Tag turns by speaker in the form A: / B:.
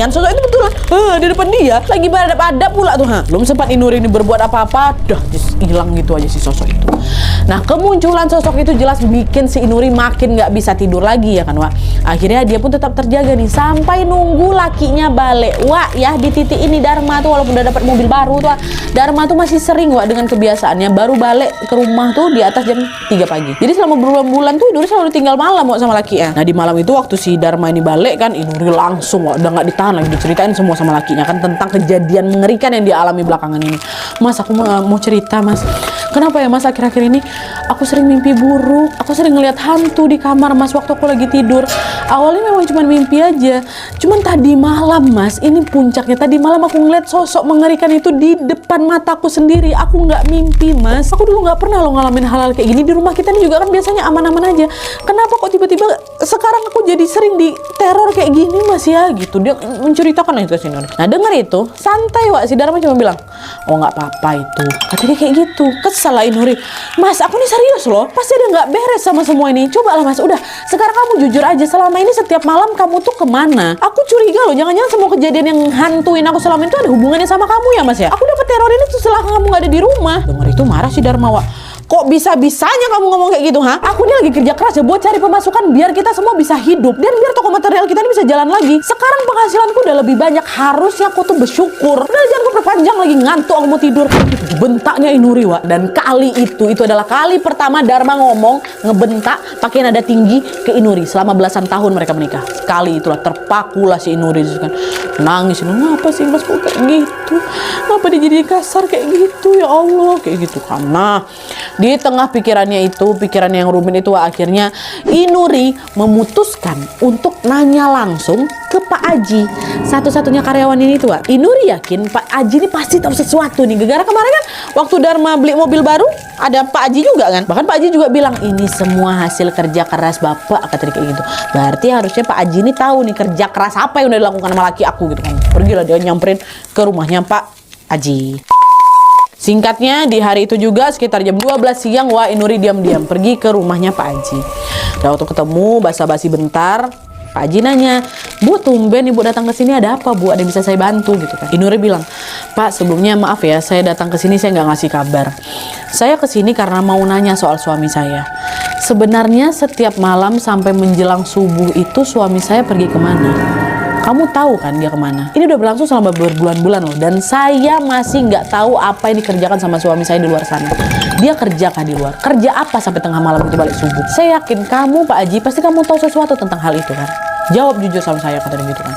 A: kan, sosok itu betulan di depan dia lagi ada pula tuh. Belum sempat Inuri ini berbuat apa-apa, dah hilang gitu aja si sosok itu. Nah, kemunculan sosok itu jelas bikin si Inuri makin nggak bisa tidur lagi ya kan, Wak. Akhirnya dia pun tetap terjaga nih sampai nunggu lakinya balik. Wak, ya di titik ini Dharma tuh walaupun udah dapat mobil baru tuh, Wak, Dharma tuh masih sering, Wak, dengan kebiasaannya baru balik ke rumah tuh di atas jam 3 pagi. Jadi selama berbulan-bulan tuh Inuri selalu tinggal malam, Wak, sama lakinya. Nah, di malam itu waktu si Dharma ini balik kan, Inuri langsung, Wak, udah nggak ditahan lagi, diceritain semua sama lakinya kan tentang kejadian mengerikan yang dialami belakangan ini. Mas, aku mau cerita, Mas. Kenapa ya, Mas, akhir-akhir ini aku sering mimpi buruk. Aku sering ngeliat hantu di kamar, Mas, waktu aku lagi tidur. Awalnya memang cuma mimpi aja. Cuman tadi malam, Mas, ini puncaknya. Tadi malam aku ngeliat sosok mengerikan itu di depan mataku sendiri. Aku nggak mimpi, Mas. Aku dulu nggak pernah lo ngalamin hal-hal kayak gini. Di rumah kita ini juga kan biasanya aman-aman aja. Kenapa kok tiba-tiba sekarang aku jadi sering diteror kayak gini, Mas, ya? Gitu. Dia menceritakan itu ke sini. Nah, dengar itu, santai, Wak. Si Dharma cuma bilang, oh nggak apa-apa itu. Katanya kayak gitu. Kesal lah Inuri. Mas, aku ini serius loh. Pasti ada nggak beres sama semua ini. Cobalah, Mas. Udah, sekarang kamu jujur aja. Selama ini setiap malam kamu tuh kemana? Aku curiga loh. Jangan-jangan semua kejadian yang hantuin aku selama itu ada hubungannya sama kamu ya, Mas, ya? Aku dapat teror ini tuh setelah kamu nggak ada di rumah. Dengar itu marah si Dharma, Wak. Kok bisa-bisanya kamu ngomong kayak gitu, ha? Aku ini lagi kerja keras ya buat cari pemasukan biar kita semua bisa hidup dan biar toko material kita ini bisa jalan lagi. Sekarang penghasilanku udah lebih banyak, harusnya aku tuh bersyukur. Udah, jangan keperpanjang lagi, ngantuk aku mau tidur. Bentaknya Inuri, Wak. Dan kali itu adalah kali pertama Dharma ngomong, ngebentak pakai nada tinggi ke Inuri selama belasan tahun mereka menikah. Sekali itulah terpakulah si Inuri kan. Nangis, ngapa sih, Mas, kok kayak gitu? Ngapa dia jadi kasar kayak gitu, ya Allah, kayak gitu kan. Nah, di tengah pikirannya itu, pikiran yang rumit itu, akhirnya Inuri memutuskan untuk nanya langsung ke Pak Aji, satu-satunya karyawan ini tuh. Inuri yakin Pak Aji ini pasti tahu sesuatu nih. Gara-gara kemarin kan waktu Dharma beli mobil baru, ada Pak Aji juga kan. Bahkan Pak Aji juga bilang, ini semua hasil kerja keras Bapak, kata dia kayak gitu. Berarti harusnya Pak Aji ini tahu nih kerja keras apa yang udah dilakukan sama laki aku gitu kan. Pergilah dia nyamperin ke rumahnya Pak Aji. Singkatnya, di hari itu juga sekitar jam 12 siang, wah, Inuri diam-diam pergi ke rumahnya Pak Aji. Dan waktu ketemu, basa-basi bentar, Pak Aji nanya, Bu, tumben Ibu datang ke sini, ada apa, Bu? Ada yang bisa saya bantu gitu kan. Inuri bilang, Pak, sebelumnya maaf ya, saya datang ke sini saya nggak ngasih kabar. Saya ke sini karena mau nanya soal suami saya. Sebenarnya setiap malam sampai menjelang subuh itu suami saya pergi kemana? Kamu tahu kan dia kemana? Ini udah berlangsung selama berbulan-bulan loh. Dan saya masih nggak tahu apa yang dikerjakan sama suami saya di luar sana. Dia kerja kah di luar? Kerja apa sampai tengah malam itu balik subuh? Saya yakin kamu, Pak Aji, pasti kamu tahu sesuatu tentang hal itu kan? Jawab jujur sama saya, kata dia gitu kan.